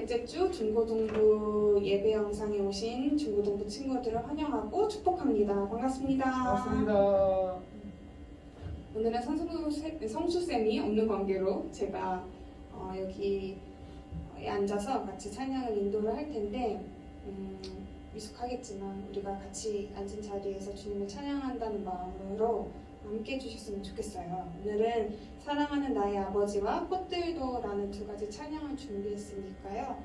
넷째 주 중고등부 예배 영상에 오신 중고등부 친구들을 환영하고 축복합니다. 반갑습니다. 반갑습니다. 오늘은 성수쌤이 없는 관계로 제가 여기에 앉아서 같이 찬양을 인도를 할 텐데 미숙하겠지만 우리가 같이 앉은 자리에서 주님을 찬양한다는 마음으로 함께 해주셨으면 좋겠어요. 오늘은 사랑하는 나의 아버지와 꽃들도라는 두 가지 찬양을 준비했으니까요.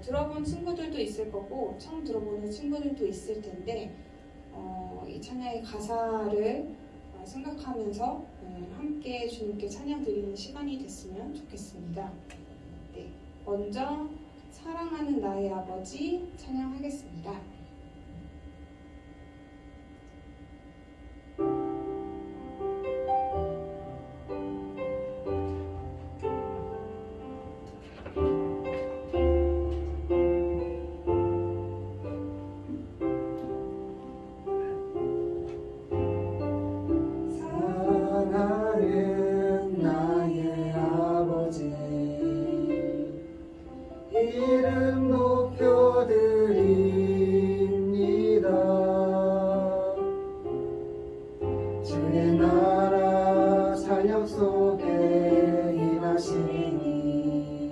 들어본 친구들도 있을 거고 처음 들어보는 친구들도 있을 텐데 이 찬양의 가사를 생각하면서 함께 주님께 찬양 드리는 시간이 됐으면 좋겠습니다. 네, 먼저 사랑하는 나의 아버지 찬양하겠습니다. 이름 높여드립니다. 주의 나라 사역 속에 임하시니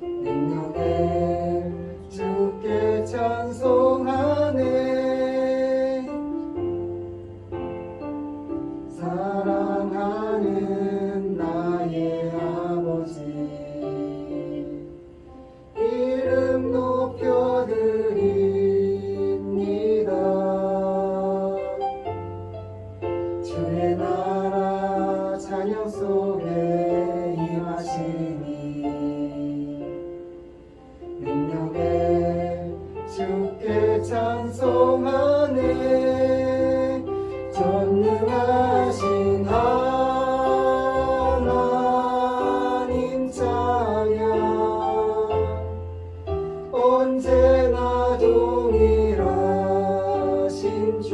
능력에 주께 찬송하네. 사랑하는 나의 아버지 이름 높여드립니다. 주의 나라 찬양 속에 임하시니 능력에 주께 찬송하네. 전능하신 하나님 찬양 언제나 동일하신 주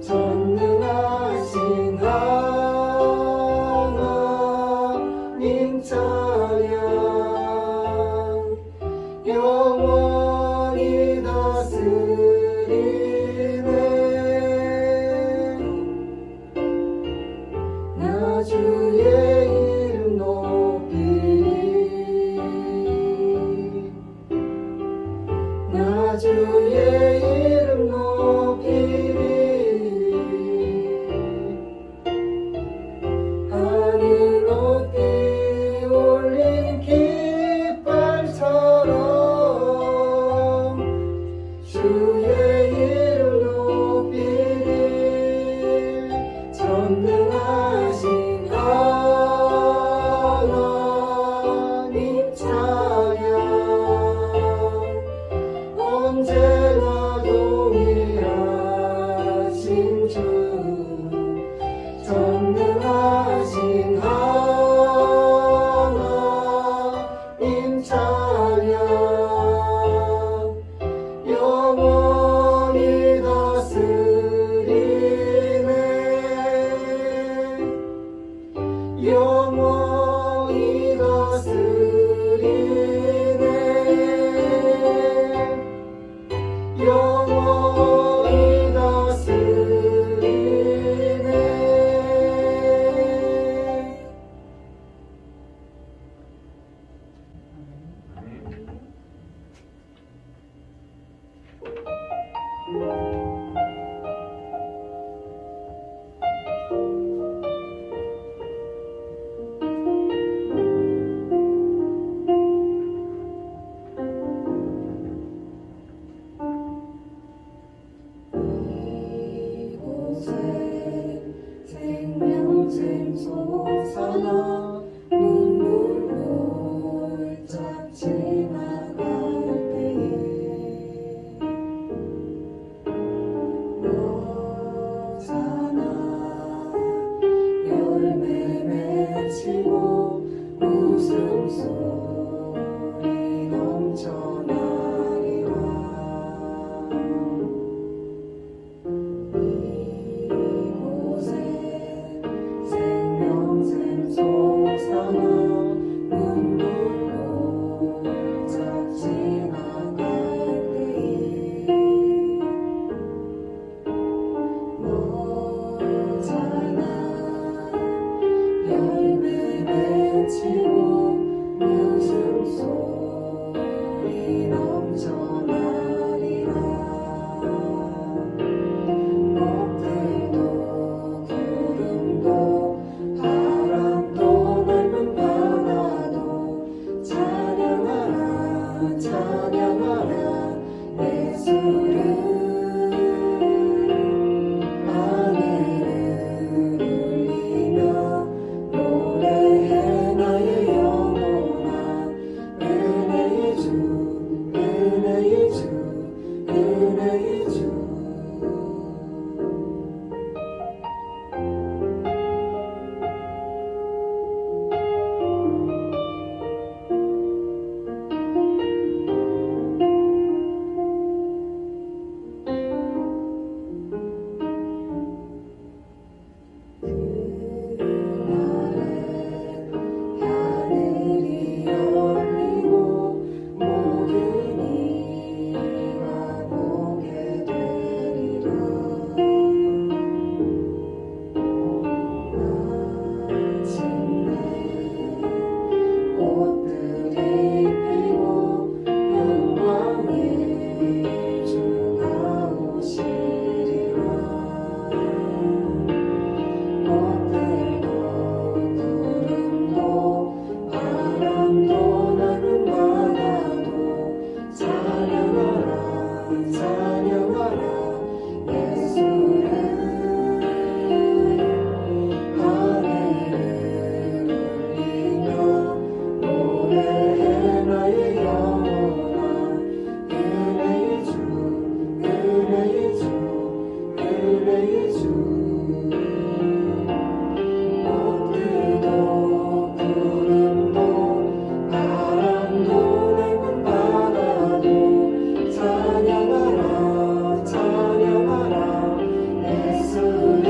전능하신 하나님 찬양 영원히 다스리네. 나 주의 이름 높이리. 나 주의 이름 높이리. 하늘 높이 올린 깃발처럼 주의 이름 높이리. 전능하신 하나님 찬양 언제나 동일하신 주 전능하신 하나님 찬양 영원히 다스리네. 영원히 다스리네. 영원히 다스리네. 이곳에 생명샘소 사나 눈물 홀짝 지나갈 때에 은혜의 주 하늘이 열리고 모든 이가 보게 되리라 마침내 꽃들이 피고 영광의 주가 오시리라 꽃들도 구름도 바람도 넓은 바다도 찬양하라 찬양하라 예수를 하늘을 울리며 노래해 나의 영혼아 은혜의 주 은혜의 주 은혜의 주 꽃들도 구름도 바람도 넓은 바다도 찬양하라 찬양하라 예수를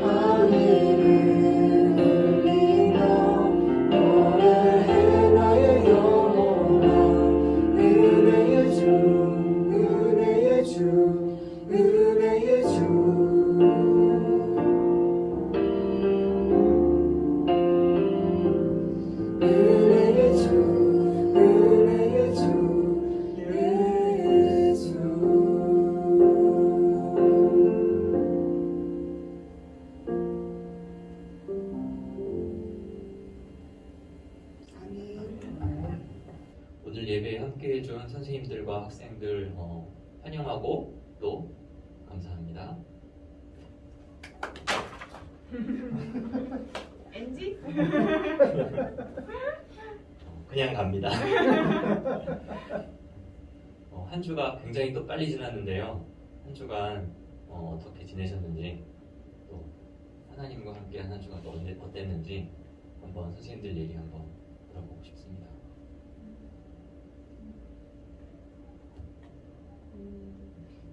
하늘을 울리며 노래해 나의 영혼아 은혜의 주 은혜의 주 은혜의 주 은혜의 주, 은혜의 주, 예수. 아멘. 오늘 예배에 함께 해준 선생님들과 학생들 환영하고 또 감사합니다. NG? 그냥 갑니다. 한 주가 굉장히 또 빨리 지났는데요. 한 주간 어떻게 지내셨는지 또 하나님과 함께 한 주가 또 어땠는지 한번 선생님들 얘기 한번 들어보고 싶습니다.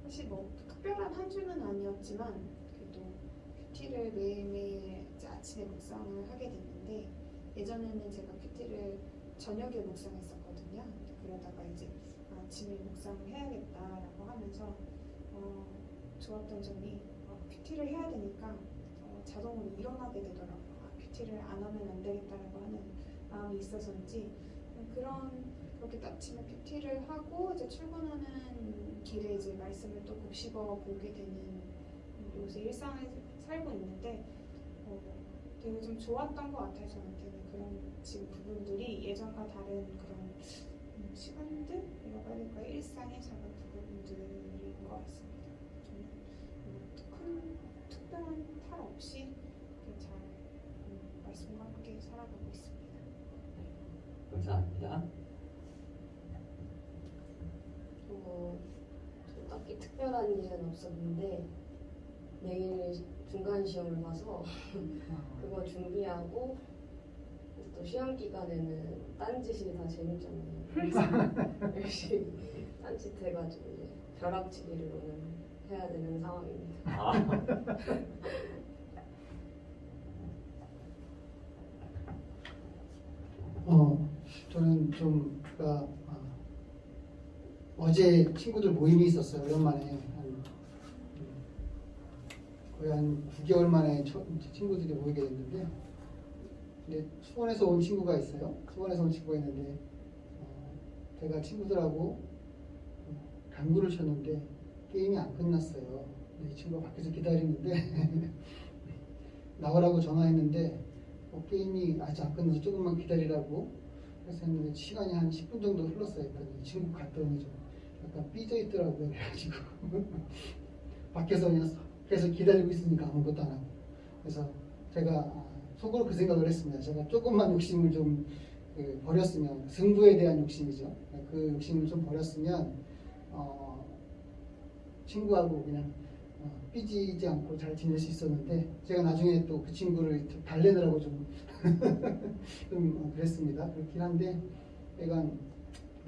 사실 뭐 특별한 한 주는 아니었지만 그래도 큐티를 매일매일 이제 아침에 묵상을 하게 됐는데 예전에는 제가 큐티를 저녁에 묵상했었거든요. 근데 그러다가 이제 아침에 묵상을 해야겠다라고 하면서 좋았던 점이 큐티를 해야 되니까 자동으로 일어나게 되더라고요. 큐티를 안 하면 안 되겠다라고 하는 마음이 있어서인지 그렇게 아침에 큐티를 하고 이제 출근하는 길에 이제 말씀을 또 곱씹어 보게 되는 요새 일상을 살고 있는데 되게 좀 좋았던 것 같아요. 저한테는 그런 지금 부분들이 예전과 다른 그런 시간들이라고 해야 될까요? 일상의 작은 부분들인 것 같습니다. 저는 큰 특별한 탈 없이 이렇게 잘 말씀과 함께 살아가고 있습니다. 감사합니다. 저 딱히 특별한 일은 없었는데 내일 중간 시험을 봐서 그거 준비하고 또 시험 기간에는 딴짓이 다 재밌잖아요. 그래서 열심히 딴짓해가지고 이제 벼락치기를 오늘 해야 되는 상황입니다. 저는 좀 어제 친구들 모임이 있었어요. 오랜만에 거의 한 9개월 만에 친구들이 모이게 됐는데, 근데 수원에서 온 친구가 있어요. 수원에서 온 친구가 있는데 제가 친구들하고 당구를 쳤는데 게임이 안 끝났어요. 근데 이 친구가 밖에서 기다리는데 나오라고 전화했는데 게임이 아직 안 끝나서 조금만 기다리라고 해서 했는데 시간이 한 10분 정도 흘렀어요. 이 친구 갔더니 좀 약간 삐져 있더라고요. 그래가지고 밖에서 그냥 계속 기다리고 있으니까 아무것도 안 하고. 그래서 제가 속으로 그 생각을 했습니다. 제가 조금만 욕심을 좀 버렸으면 승부에 대한 욕심이죠. 그 욕심을 좀 버렸으면 친구하고 그냥 삐지지 않고 잘 지낼 수 있었는데 제가 나중에 또 그 친구를 좀 달래느라고 좀, 그랬습니다. 그렇긴 한데 약간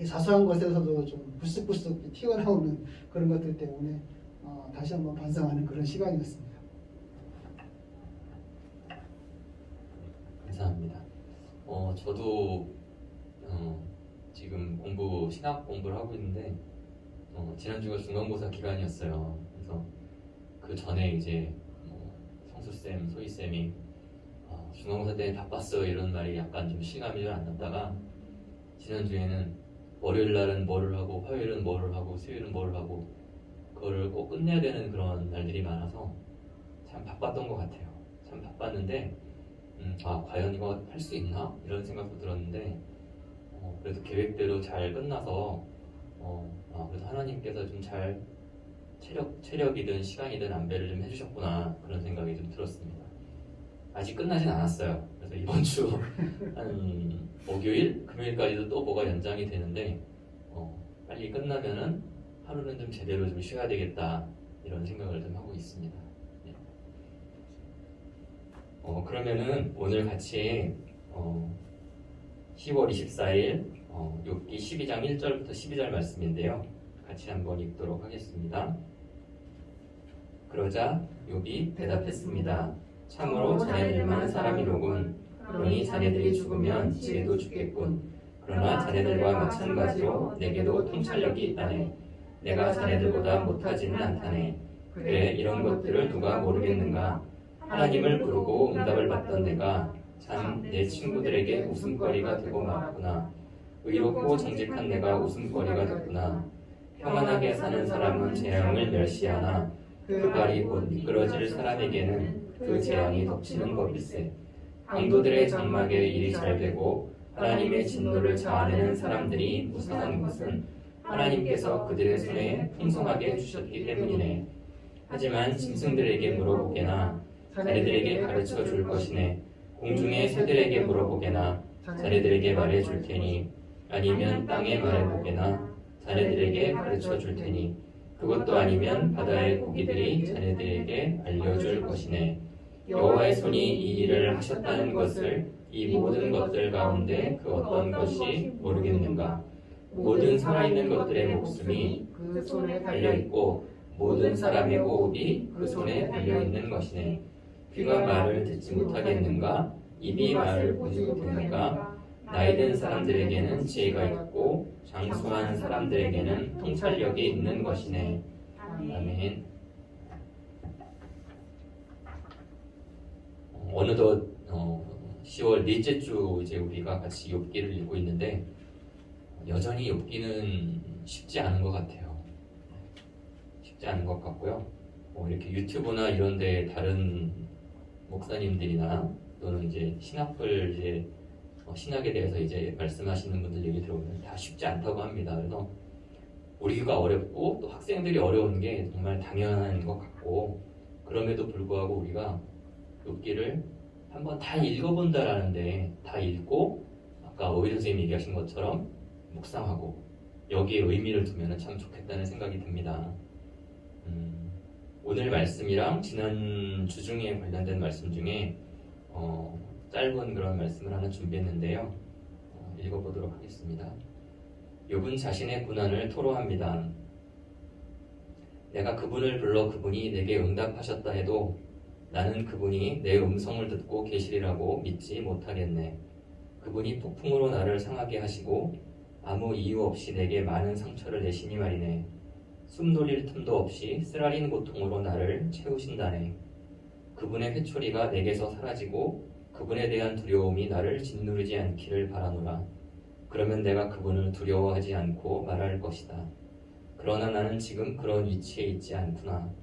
사소한 것에서도 좀 불쑥불쑥 튀어나오는 그런 것들 때문에 다시 한번 반성하는 그런 시간이었습니다. 감사합니다. 저도 지금 신학 공부를 하고 있는데 지난주가 중간고사 기간이었어요. 그래서 그 전에 이제 성수쌤, 소희쌤이 중간고사 때 바빴어 이런 말이 약간 좀 실감이 잘 안 났다가 지난주에는 월요일 날은 뭐를 하고 화요일은 뭐를 하고 수요일은 뭐를 하고 그거를 꼭 끝내야 되는 그런 날들이 많아서 참 바빴던 것 같아요. 참 바빴는데 과연 이거 할 수 있나? 이런 생각도 들었는데 그래도 계획대로 잘 끝나서 그래도 하나님께서 좀 잘 체력이든 시간이든 안배를 좀 해주셨구나 그런 생각이 좀 들었습니다. 아직 끝나진 않았어요. 그래서 이번 주 한 목요일, 금요일까지도 또 뭐가 연장이 되는데 빨리 끝나면은 하루는 좀 제대로 좀 쉬어야 되겠다 이런 생각을 좀 하고 있습니다. 네. 그러면은 오늘 같이 10월 24일 욥기 12장 1절부터 12절 말씀인데요. 같이 한번 읽도록 하겠습니다. 그러자 욥이 대답했습니다. 참으로 자네들만 사람이로군. 그러니 자네들이 죽으면 지혜도 죽겠군. 그러나 자네들과 마찬가지로 내게도 통찰력이 있다네. 내가 자네들보다 못하지는 않다네. 그래 이런 것들을 누가 모르겠는가. 하나님을 부르고 응답을 받던 내가 참 내 친구들에게 웃음거리가 되고 말았구나. 의롭고 정직한 내가 웃음거리가 됐구나. 평안하게 사는 사람은 재앙을 멸시하나 그 발이 곧 미끄러질 사람에게는 그 재앙이 덮치는 법일세. 강도들의 장막에 일이 잘 되고 하나님의 진노를 자아내는 사람들이 무상한 것은 하나님께서 그들의 손에 풍성하게 주셨기 때문이네. 하지만 짐승들에게 물어보게나 자네들에게 가르쳐 줄 것이네. 공중의 새들에게 물어보게나 자네들에게 말해 줄 테니 아니면 땅에 말해보게나 자네들에게 가르쳐 줄 테니 그것도 아니면 바다의 고기들이 자네들에게 알려줄 것이네. 여호와의 손이 이 일을 하셨다는 것을 이 모든 것들 가운데 그 어떤 것이 모르겠는가. 모든 살아있는 것들의 목숨이 그 손에 달려있고 모든 사람의 호흡이 그 손에 달려있는 것이네. 귀가 말을 듣지 못하겠는가. 입이 말을 보지 못하는가. 나이든 사람들에게는 지혜가 있고 장수한 사람들에게는 통찰력이 있는 것이네. 아멘. 어느덧 10월 넷째 주 이제 우리가 같이 욥기를 읽고 있는데 여전히 욥기는 쉽지 않은 것 같아요. 쉽지 않은 것 같고요. 이렇게 유튜브나 이런데 다른 목사님들이나 또는 이제 신학을 이제 신학에 대해서 이제 말씀하시는 분들 얘기 들어보면 다 쉽지 않다고 합니다. 그래서 우리가 어렵고 또 학생들이 어려운 게 정말 당연한 것 같고 그럼에도 불구하고 우리가 욥기를 한번 다 읽어본다라는데 다 읽고 아까 오희 선생님이 얘기하신 것처럼 묵상하고 여기에 의미를 두면 참 좋겠다는 생각이 듭니다. 오늘 말씀이랑 지난 주 중에 관련된 말씀 중에 짧은 그런 말씀을 하나 준비했는데요. 읽어보도록 하겠습니다. 욥은 자신의 고난을 토로합니다. 내가 그분을 불러 그분이 내게 응답하셨다 해도 나는 그분이 내 음성을 듣고 계시리라고 믿지 못하겠네. 그분이 폭풍으로 나를 상하게 하시고 아무 이유 없이 내게 많은 상처를 내시니 말이네. 숨 돌릴 틈도 없이 쓰라린 고통으로 나를 채우신다네. 그분의 회초리가 내게서 사라지고 그분에 대한 두려움이 나를 짓누르지 않기를 바라노라. 그러면 내가 그분을 두려워하지 않고 말할 것이다. 그러나 나는 지금 그런 위치에 있지 않구나.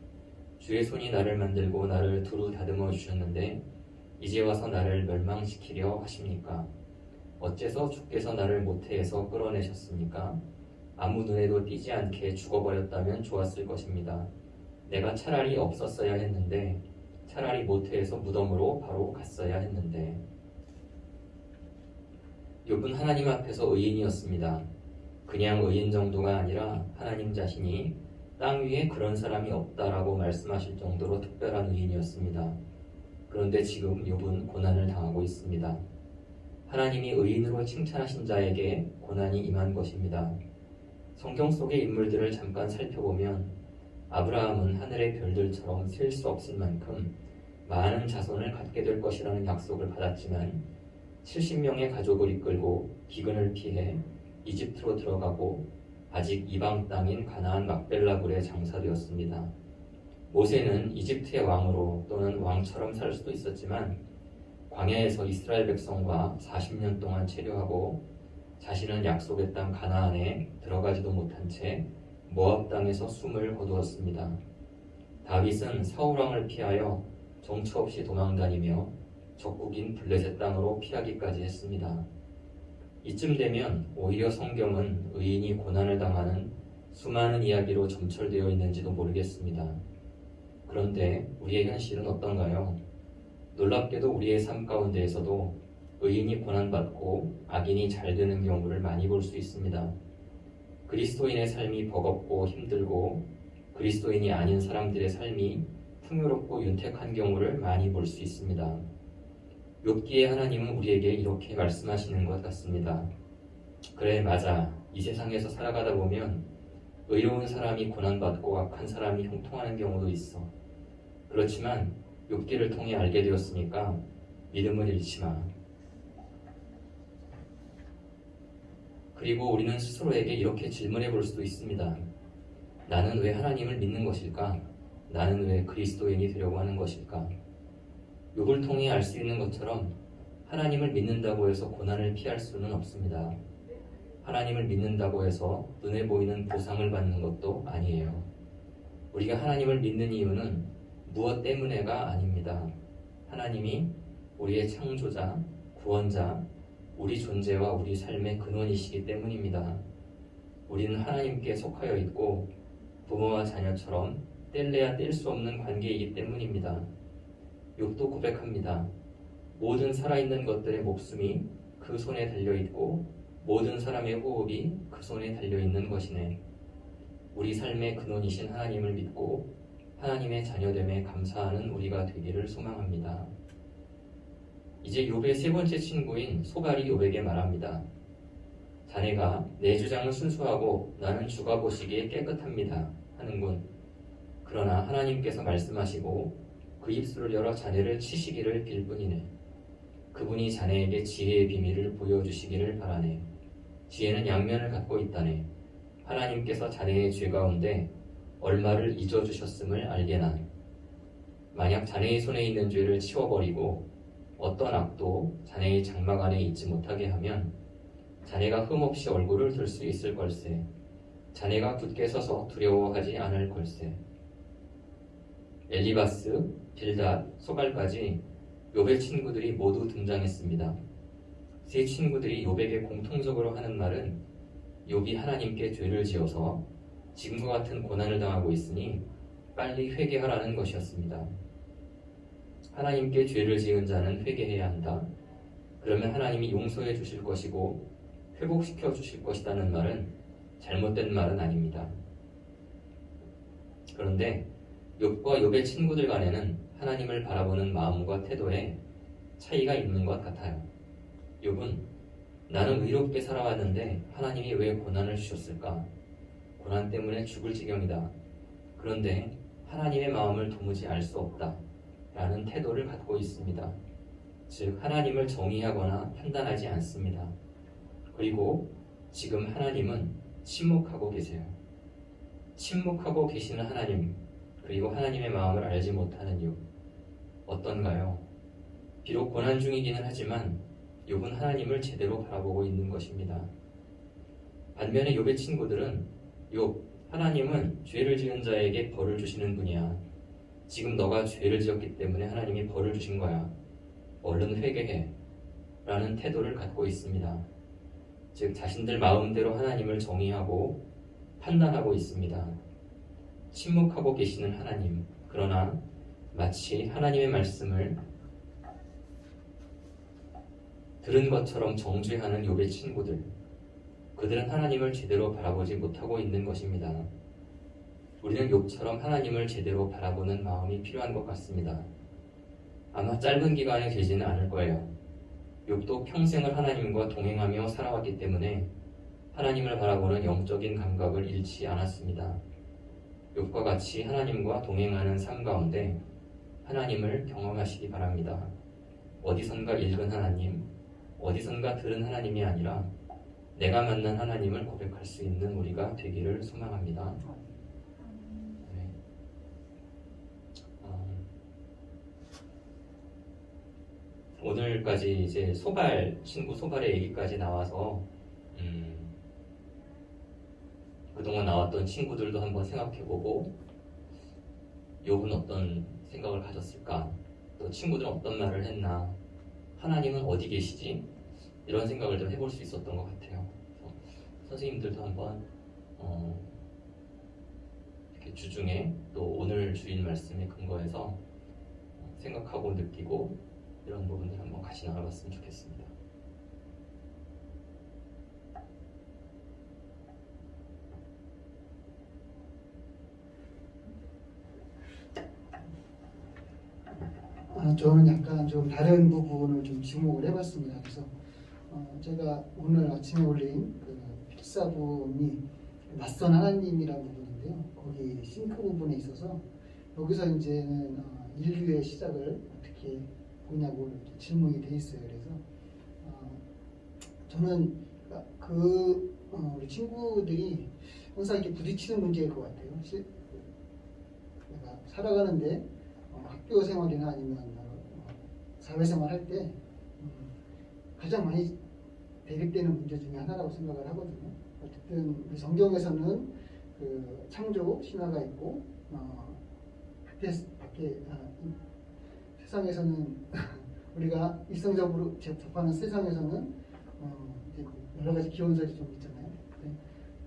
주의 손이 나를 만들고 나를 두루 다듬어 주셨는데 이제 와서 나를 멸망시키려 하십니까? 어째서 주께서 나를 모태에서 끌어내셨습니까? 아무 눈에도 띄지 않게 죽어버렸다면 좋았을 것입니다. 내가 차라리 없었어야 했는데 차라리 모태에서 무덤으로 바로 갔어야 했는데 욥은 하나님 앞에서 의인이었습니다. 그냥 의인 정도가 아니라 하나님 자신이 땅 위에 그런 사람이 없다라고 말씀하실 정도로 특별한 의인이었습니다. 그런데 지금 욥은 고난을 당하고 있습니다. 하나님이 의인으로 칭찬하신 자에게 고난이 임한 것입니다. 성경 속의 인물들을 잠깐 살펴보면 아브라함은 하늘의 별들처럼 셀 수 없을 만큼 많은 자손을 갖게 될 것이라는 약속을 받았지만 70명의 가족을 이끌고 기근을 피해 이집트로 들어가고 아직 이방 땅인 가나안 막벨라굴에 장사되었습니다. 모세는 이집트의 왕으로 또는 왕처럼 살 수도 있었지만 광야에서 이스라엘 백성과 40년 동안 체류하고 자신은 약속의 땅 가나안에 들어가지도 못한 채 모압 땅에서 숨을 거두었습니다. 다윗은 사울 왕을 피하여 정처 없이 도망다니며 적국인 블레셋 땅으로 피하기까지 했습니다. 이쯤 되면 오히려 성경은 의인이 고난을 당하는 수많은 이야기로 점철되어 있는지도 모르겠습니다. 그런데 우리의 현실은 어떤가요? 놀랍게도 우리의 삶 가운데에서도 의인이 고난받고 악인이 잘 되는 경우를 많이 볼 수 있습니다. 그리스도인의 삶이 버겁고 힘들고 그리스도인이 아닌 사람들의 삶이 풍요롭고 윤택한 경우를 많이 볼 수 있습니다. 욥기의 하나님은 우리에게 이렇게 말씀하시는 것 같습니다. 그래, 맞아. 이 세상에서 살아가다 보면 의로운 사람이 고난받고 악한 사람이 형통하는 경우도 있어. 그렇지만 욥기를 통해 알게 되었으니까 믿음을 잃지 마. 그리고 우리는 스스로에게 이렇게 질문해 볼 수도 있습니다. 나는 왜 하나님을 믿는 것일까? 나는 왜 그리스도인이 되려고 하는 것일까? 욥을 통해 알 수 있는 것처럼 하나님을 믿는다고 해서 고난을 피할 수는 없습니다. 하나님을 믿는다고 해서 눈에 보이는 보상을 받는 것도 아니에요. 우리가 하나님을 믿는 이유는 무엇 때문에가 아닙니다. 하나님이 우리의 창조자, 구원자, 우리 존재와 우리 삶의 근원이시기 때문입니다. 우리는 하나님께 속하여 있고 부모와 자녀처럼 뗄래야 뗄 수 없는 관계이기 때문입니다. 욥도 고백합니다. 모든 살아있는 것들의 목숨이 그 손에 달려있고 모든 사람의 호흡이 그 손에 달려있는 것이네. 우리 삶의 근원이신 하나님을 믿고 하나님의 자녀됨에 감사하는 우리가 되기를 소망합니다. 이제 욥의 세 번째 친구인 소발이 욥에게 말합니다. 자네가 내 주장은 순수하고 나는 주가 보시기에 깨끗합니다 하는군. 그러나 하나님께서 말씀하시고 그 입술을 열어 자네를 치시기를 빌 뿐이네. 그분이 자네에게 지혜의 비밀을 보여주시기를 바라네. 지혜는 양면을 갖고 있다네. 하나님께서 자네의 죄 가운데 얼마를 잊어주셨음을 알게나. 만약 자네의 손에 있는 죄를 치워버리고 어떤 악도 자네의 장막 안에 있지 못하게 하면 자네가 흠없이 얼굴을 들 수 있을 걸세. 자네가 굳게 서서 두려워하지 않을 걸세. 엘리바스, 빌닷, 소발까지 욥의 친구들이 모두 등장했습니다. 세 친구들이 욥에게 공통적으로 하는 말은 욥이 하나님께 죄를 지어서 지금과 같은 고난을 당하고 있으니 빨리 회개하라는 것이었습니다. 하나님께 죄를 지은 자는 회개해야 한다. 그러면 하나님이 용서해 주실 것이고 회복시켜 주실 것이라는 말은 잘못된 말은 아닙니다. 그런데 욥과 욥의 친구들 간에는 하나님을 바라보는 마음과 태도에 차이가 있는 것 같아요. 욥은 나는 의롭게 살아왔는데 하나님이 왜 고난을 주셨을까? 고난 때문에 죽을 지경이다. 그런데 하나님의 마음을 도무지 알 수 없다. 라는 태도를 갖고 있습니다. 즉 하나님을 정의하거나 판단하지 않습니다. 그리고 지금 하나님은 침묵하고 계세요. 침묵하고 계시는 하나님, 그리고 하나님의 마음을 알지 못하는 욥, 어떤가요? 비록 고난 중이기는 하지만 욥은 하나님을 제대로 바라보고 있는 것입니다. 반면에 욥의 친구들은 욥, 하나님은 죄를 지은 자에게 벌을 주시는 분이야. 지금 너가 죄를 지었기 때문에 하나님이 벌을 주신 거야. 얼른 회개해. 라는 태도를 갖고 있습니다. 즉 자신들 마음대로 하나님을 정의하고 판단하고 있습니다. 침묵하고 계시는 하나님, 그러나 마치 하나님의 말씀을 들은 것처럼 정죄하는 욥의 친구들. 그들은 하나님을 제대로 바라보지 못하고 있는 것입니다. 우리는 욥처럼 하나님을 제대로 바라보는 마음이 필요한 것 같습니다. 아마 짧은 기간에 되지는 않을 거예요. 욥도 평생을 하나님과 동행하며 살아왔기 때문에 하나님을 바라보는 영적인 감각을 잃지 않았습니다. 욥과 같이 하나님과 동행하는 삶 가운데 하나님을 경험하시기 바랍니다. 어디선가 읽은 하나님, 어디선가 들은 하나님이 아니라 내가 만난 하나님을 고백할 수 있는 우리가 되기를 소망합니다. 네. 오늘까지 이제 친구 소발의 얘기까지 나와서 그동안 나왔던 친구들도 한번 생각해보고 욥은 어떤 생각을 가졌을까? 또 친구들은 어떤 말을 했나? 하나님은 어디 계시지? 이런 생각을 좀 해볼 수 있었던 것 같아요. 그래서 선생님들도 한번 이렇게 주중에 또 오늘 주일 말씀에 근거해서 생각하고 느끼고 이런 부분들 한번 같이 나눠봤으면 좋겠습니다. 저는 약간 좀 다른 부분을 좀 지목을 해봤습니다. 그래서 제가 오늘 아침에 올린 그 필사본이 낯선 하나님이라는 부분인데요. 거기 싱크 부분에 있어서 여기서 이제는 인류의 시작을 어떻게 보냐고 이렇게 질문이 돼 있어요. 그래서 저는 우리 친구들이 항상 이렇게 부딪히는 문제일 것 같아요. 내가 살아가는데 학교 생활이나 아니면 사회생활 할 때 가장 많이 대립되는 문제 중에 하나라고 생각을 하거든요. 어쨌든 우리 성경에서는 그 창조 신화가 있고 세상에서는 우리가 일상적으로 접하는 세상에서는 이제 여러 가지 기원설이 좀 있잖아요.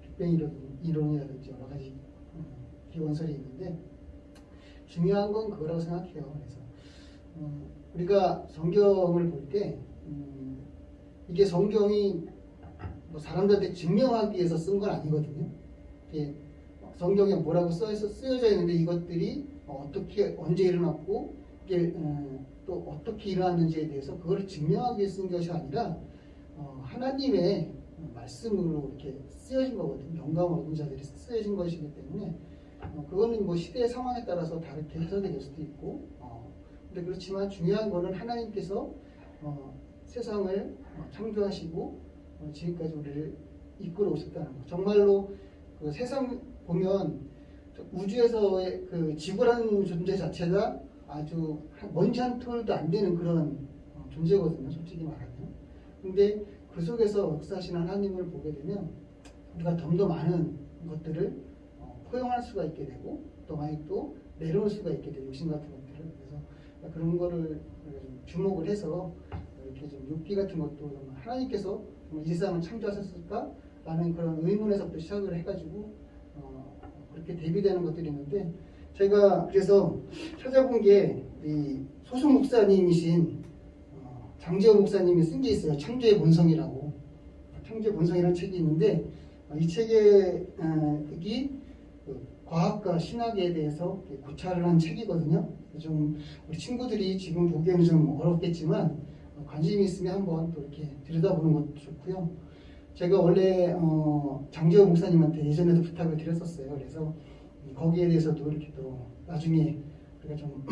빅뱅 이론이라든지 여러 가지 기원설이 있는데 중요한 건 그거라고 생각해요. 그래서 우리가 성경을 볼 때 이게 성경이 뭐 사람들한테 증명하기 위해서 쓴 건 아니거든요. 이게 성경에 뭐라고 쓰여져 있는데 이것들이 어떻게 언제 일어났고 이게 또 어떻게 일어났는지에 대해서 그걸 증명하기 위해 쓴 것이 아니라 하나님의 말씀으로 이렇게 쓰여진 거거든요. 영감을 얻은 자들이 쓰여진 것이기 때문에 그거는 뭐 시대의 상황에 따라서 다르게 해석이 될 수도 있고 근데 그렇지만 중요한 거는 하나님께서 세상을 창조하시고 지금까지 우리를 이끌어 오셨다는 거. 정말로 그 세상 보면 우주에서의 그 지구라는 존재 자체가 아주 먼지 한 톨도 안 되는 그런 존재거든요. 솔직히 말하면. 근데 그 속에서 역사하시는 하나님을 보게 되면 우리가 좀 더 많은 것들을 포용할 수가 있게 되고 또 많이 또 내려올 수가 있게 되고 욕심 같은 것들을. 그래서 그런 거를 좀 주목을 해서 이렇게 좀 욥기 같은 것도 하나님께서 이 세상을 창조하셨을까라는 그런 의문에서부터 시작을 해가지고 그렇게 대비되는 것들이 있는데 제가 그래서 찾아본 게 이 소속 목사님이신 장지호 목사님이 쓴 게 있어요. 창조의 본성이라고. 창조의 본성이라는 책이 있는데 이 책의 과학과 신학에 대해서 고찰을 한 책이거든요. 좀 우리 친구들이 지금 보기에는 좀 어렵겠지만 관심이 있으면 한번 또 이렇게 들여다보는 것도 좋고요. 제가 원래 장지호 목사님한테 예전에도 부탁을 드렸었어요. 그래서 거기에 대해서도 이렇게 또 나중에 우리가 좀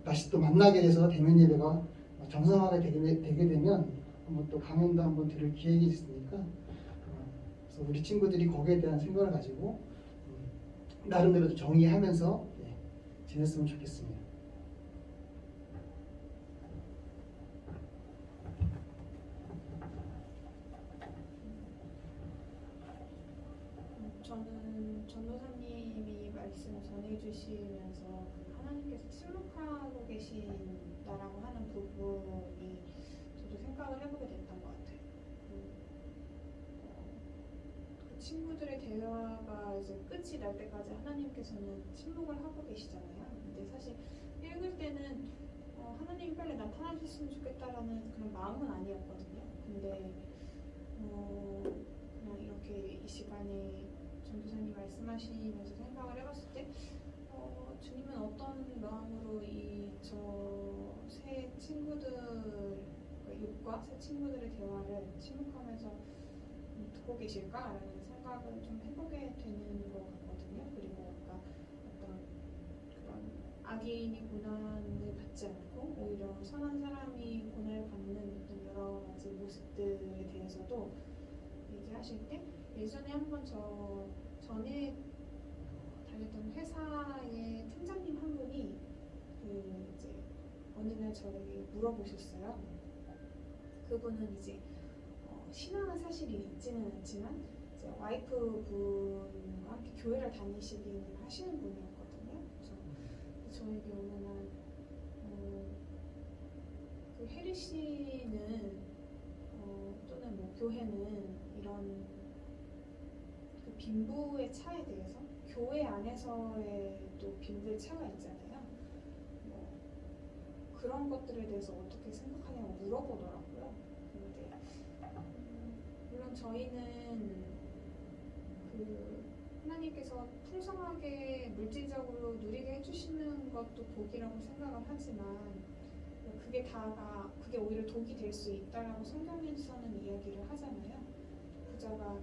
다시 또 만나게 돼서 대면 예배가 정상화가 되게 되면 한번 또 강연도 한번 들을 기회가 있으니까 그래서 우리 친구들이 거기에 대한 생각을 가지고 나름대로 정의하면서 지냈으면 좋겠습니다. 저는 전도사님이 말씀 전해주시면서 하나님께서 침묵하고 계신다라고 하는 부분이 저도 생각을 해보게 됐던 것 같아요. 그 친구들의 대화가 이제 끝이 날 때까지 하나님께서는 침묵을 하고 계시잖아요. 근데 사실 읽을 때는 하나님이 빨리 나타나셨으면 좋겠다라는 그런 마음은 아니었거든요. 근데 그냥 이렇게 이 시간에 전도사님 말씀하시면서 생각을 해봤을 때 주님은 어떤 마음으로 이 저 새 친구들 육과 새 친구들의 대화를 침묵하면서 듣고 계실까라는 생각을 좀 해보게 되는 것 같거든요. 그리고 아까 어떤 그런 악인이 고난을 받지 않고 오히려 선한 사람이 고난을 받는 어떤 여러 가지 모습들에 대해서도 얘기하실 때 예전에 한번 전에 다녔던 회사의 팀장님 한 분이 이제 어느 날 저에게 물어보셨어요. 그분은 이제 신앙은 사실 있지는 않지만 이제 와이프분과 함께 교회를 다니시기는 하시는 분이었거든요. 그래서 저에게 어느 날 그 혜리 씨는 또는 뭐 교회는 이런 그 빈부의 차에 대해서 교회 안에서의 또 빈부의 차가 있잖아요. 뭐 그런 것들에 대해서 어떻게 생각하냐고 물어보더라고요. 근데 물론 저희는 그 하나님께서 풍성하게 물질적으로 누리게 해주시는 것도 복이라고 생각을 하지만 그게 오히려 독이 될 수 있다라고 성경에서는 이야기를 하잖아요. 부자가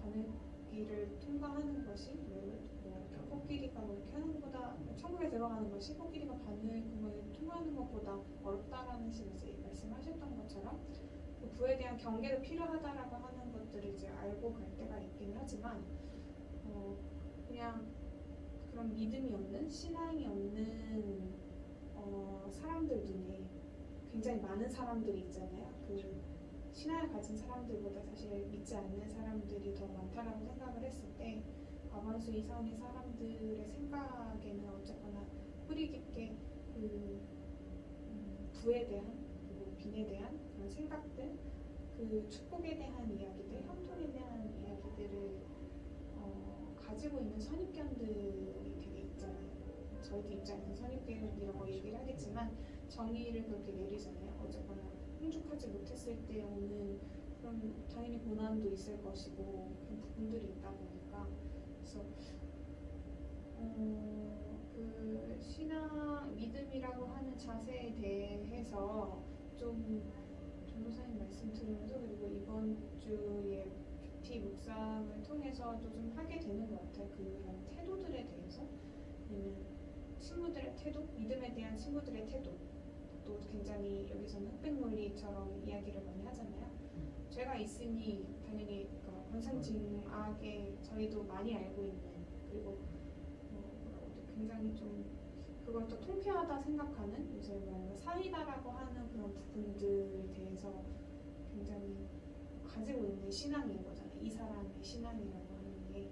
바늘길을 통과하는 것이 뭐 코끼리가 뭐 이렇게 하는 것보다 천국에 들어가는 것이 코끼리가 바늘구멍을 통과하는 것보다 어렵다라는 식으로 이제 말씀하셨던 것처럼 그 부에 대한 경계도 필요하다라고 하는 것들을 이제 알고 갈 때가 있긴 하지만 그냥 그런 믿음이 없는 신앙이 없는 사람들 눈에 굉장히 많은 사람들이 있잖아요. 그 신앙을 가진 사람들보다 사실 믿지 않는 사람들이 더 많다라고 생각을 했을 때 과반수 이상의 사람들의 생각에는 어쨌거나 뿌리 깊게 그 부에 대한 그리고 빈에 대한 그런 생각들, 그 축복에 대한 이야기들, 형통에 대한 이야기들을 가지고 있는 선입견들이 되게 있잖아요. 저희들 입장에서 선입견이라고 얘기를 하겠지만 정의를 그렇게 내리잖아요. 어쨌거나 흥죽하지 못했을 때 오는 그런 당연히 고난도 있을 것이고 그런 부분들이 있다 보니까 그래서 그 신앙 믿음이라고 하는 자세에 대해서 좀 전도사님 말씀 들으면서 그리고 이번 주에 뷰티 묵상을 통해서도 좀 하게 되는 것 같아요. 그런 태도들에 대해서 아니면 친구들의 태도, 믿음에 대한 친구들의 태도 또 굉장히 여기서는 흑백 논리처럼 이야기를 많이 하잖아요. 죄가 있으니 당연히 권선징악에 저희도 많이 알고 있는 그리고 굉장히 좀 그걸 또 통쾌하다 생각하는 요새 말하는 사이다라고 하는 그런 부분들에 대해서 굉장히 가지고 있는 신앙인 거잖아요. 이 사람의 신앙이라고 하는 게.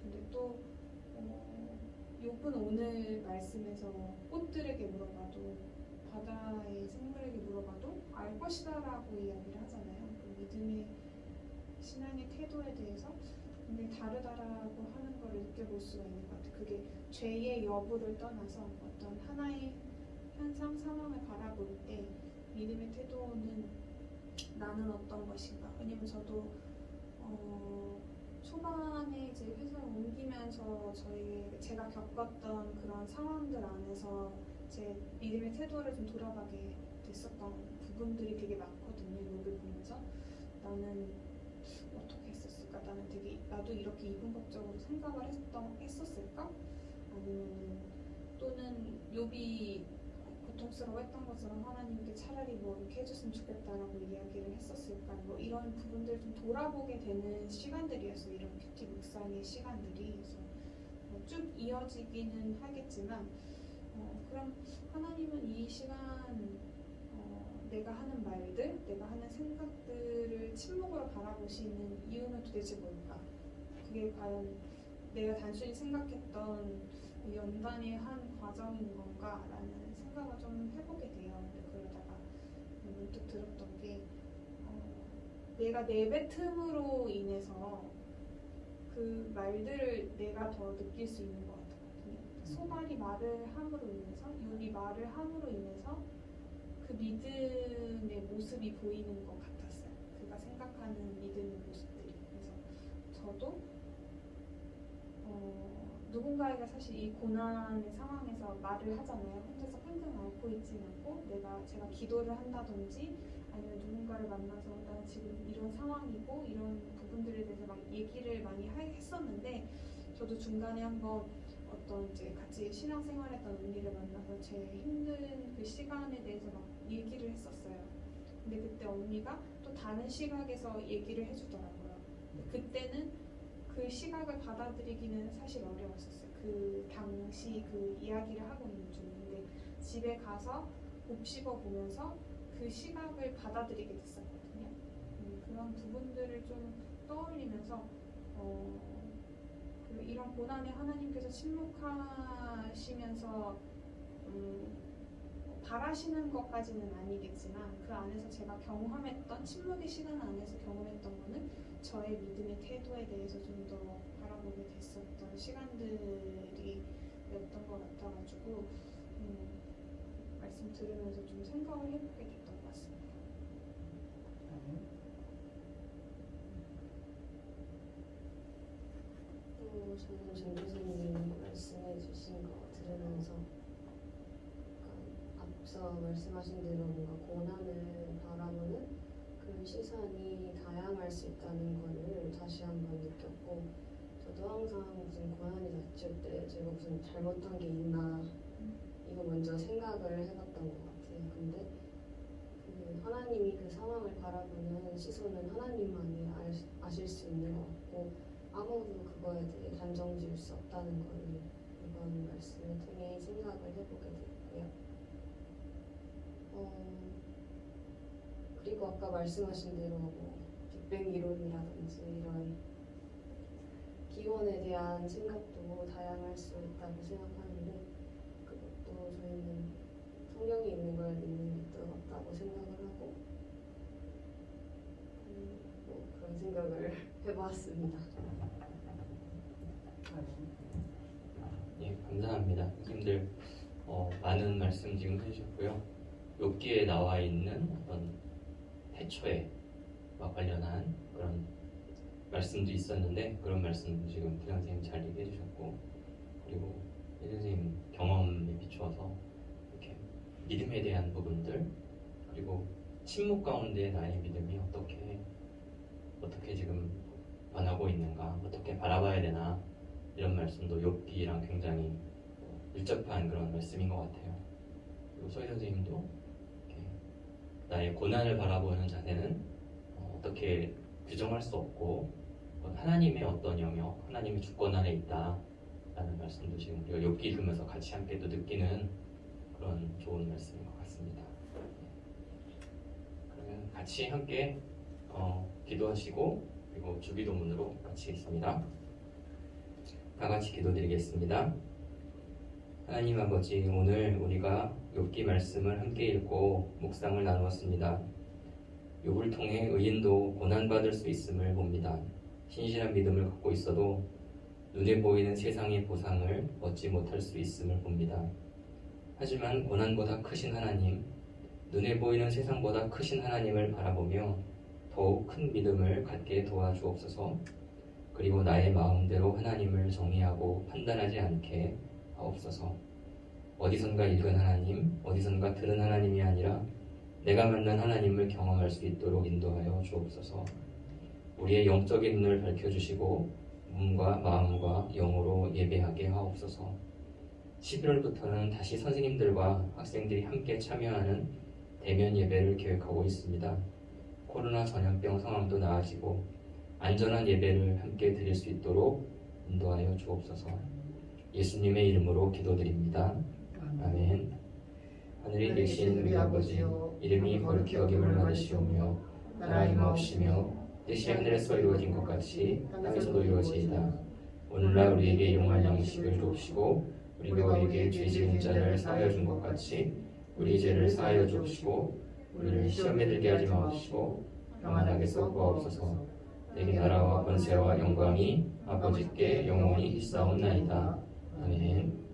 근데 또 욥은 오늘 말씀에서 꽃들에게 물어봐도 바다의 생물에게 물어봐도 알 것이다라고 이야기를 하잖아요. 그 믿음의 신앙의 태도에 대해서 굉장히 다르다라고 하는 걸 느껴볼 수가 있는 것 같아요. 그게 죄의 여부를 떠나서 어떤 하나의 현상, 상황을 바라볼 때 믿음의 태도는 나는 어떤 것인가. 왜냐면 저도 초반에 이제 회사를 옮기면서 제가 겪었던 그런 상황들 안에서 제 믿음의 태도를 좀 돌아가게 됐었던 부분들이 되게 많거든요. 욥을 보면서 나는 어떻게 했었을까? 나도 이렇게 이분법적으로 생각을 했었을까? 아니면 또는 욥이 고통스러워했던 것처럼 하나님께 차라리 뭐 이렇게 해줬으면 좋겠다라고 이야기를 했었을까? 뭐 이런 부분들을 좀 돌아보게 되는 시간들이었어요. 이런 뷰티 묵상의 시간들이. 그래서 쭉 이어지기는 하겠지만 그럼 하나님은 이 시간 내가 하는 말들, 내가 하는 생각들을 침묵으로 바라보시는 이유는 도대체 뭘까? 그게 과연 내가 단순히 생각했던 연단의 한 과정인 건가라는 생각을 좀 해보게 돼요. 근데 그러다가 문득 들었던 게 내가 내뱉음으로 인해서 그 말들을 내가 더 느낄 수 있는 것 같거든요. 소발이 말을 함으로 인해서 욥이 말을 함으로 인해서 그 믿음의 모습이 보이는 것 같았어요. 그가 생각하는 믿음의 모습들이. 그래서 저도 누군가에게 사실 이 고난의 상황에서 말을 하잖아요. 혼자서 끙끙 앓고 있진 않고 제가 기도를 한다든지 아니면 누군가를 만나서 나 지금 이런 상황이고 이런 부분들에 대해서 막 얘기를 많이 했었는데 저도 중간에 한번 어떤 이제 같이 신앙생활했던 언니를 만나서 제 힘든 그 시간에 대해서 막 얘기를 했었어요. 근데 그때 언니가 또 다른 시각에서 얘기를 해주더라고요. 그때는 그 시각을 받아들이기는 사실 어려웠었어요. 그 당시 그 이야기를 하고 있는 중인데 집에 가서 곱씹어 보면서 그 시각을 받아들이게 됐었거든요. 그런 부분들을 좀 떠올리면서 이런 고난에 하나님께서 침묵하시면서 바라시는 것까지는 아니겠지만 그 안에서 제가 경험했던 침묵의 시간 안에서 경험했던 거는 저의 믿음의 태도에 대해서 좀 더 바라보게 됐었던 시간들이었던 것 같아가지고 말씀 들으면서 좀 생각을 해보게 됐던 것 같습니다. 또 저는 정 교수님 말씀해 주신 거 들으면서 앞서 말씀하신 대로 뭔가 고난을 바라보는 그런 시선이 다양할 수 있다는 거를 다시 한번 느꼈고 저도 항상 무슨 고난이 닥칠 때 제가 무슨 잘못한 게 있나 이거 먼저 생각을 해봤던 것 같아요. 근데 하나님이 그 상황을 바라보는 시선은 하나님만이 아실 수 있는 것 같고 아무도 그거에 대해 단정 지을 수 없다는 걸 이번 말씀을 통해 생각을 해보게 됐고요. 그리고 아까 말씀하신 대로 빅뱅 이론이라든지 이런 기원에 대한 생각도 다양할 수 있다고 생각하는데 그것도 저희는 성경에 있는 걸 믿는 것도 맞다고 생각을 하고 그런 생각을 해보았습니다. 예, 감사합니다. 선생님들 많은 말씀 지금 해주셨고요. 욥기에 나와 있는 어떤 태초에와 관련한 그런 말씀도 있었는데 그런 말씀도 지금 부장 선생님 잘 얘기해 주셨고 그리고 혜 선생님 경험에 비추어서 이렇게 믿음에 대한 부분들 그리고 침묵 가운데 나의 믿음이 어떻게 지금 변하고 있는가 어떻게 바라봐야 되나 이런 말씀도 욥기랑 굉장히 밀접한 그런 말씀인 것 같아요. 그리고 소희 선생님도 이렇게 나의 고난을 바라보는 자세는 어떻게 규정할 수 없고 하나님의 어떤 영역, 하나님의 주권 안에 있다라는 말씀도 지금 우리가 욥기 읽으면서 같이 함께 또 느끼는 그런 좋은 말씀인 것 같습니다. 그러면 같이 함께 기도하시고 그리고 주기도문으로 같이 있습니다. 다 같이 기도드리겠습니다. 하나님 아버지, 오늘 우리가 욥기 말씀을 함께 읽고 묵상을 나누었습니다. 욥을 통해 의인도 고난받을 수 있음을 봅니다. 신실한 믿음을 갖고 있어도 눈에 보이는 세상의 보상을 얻지 못할 수 있음을 봅니다. 하지만 고난보다 크신 하나님, 눈에 보이는 세상보다 크신 하나님을 바라보며 더욱 큰 믿음을 갖게 도와주옵소서. 그리고 나의 마음대로 하나님을 정의하고 판단하지 않게 하옵소서. 어디선가 읽은 하나님, 어디선가 들은 하나님이 아니라 내가 만난 하나님을 경험할 수 있도록 인도하여 주옵소서. 우리의 영적인 눈을 밝혀주시고 몸과 마음과 영으로 예배하게 하옵소서. 11월부터는 다시 선생님들과 학생들이 함께 참여하는 대면 예배를 계획하고 있습니다. 코로나 전염병 상황도 나아지고 안전한 예배를 함께 드릴 수 있도록 인도하여 주옵소서. 예수님의 이름으로 기도드립니다. 아멘. 하늘에 계신 우리 아버지, 이름이 거룩히 여김을 받으시오며 나라의 마옵시며 뜻이 하늘에서 이루어진 것 같이 땅에서도 이루어지이다. 오늘날 우리에게 용할 양식을 주옵시고 우리가 우리에게 죄 지은 자를 사하여 준 것 같이 우리 죄를 사하여 주옵시고 우리를 시험에 들게 하지 마옵시고 다만 악에서 구하옵소서. 내게 나라와 권세와 영광이 아버지께 영원히 있사옵나이다. 아멘.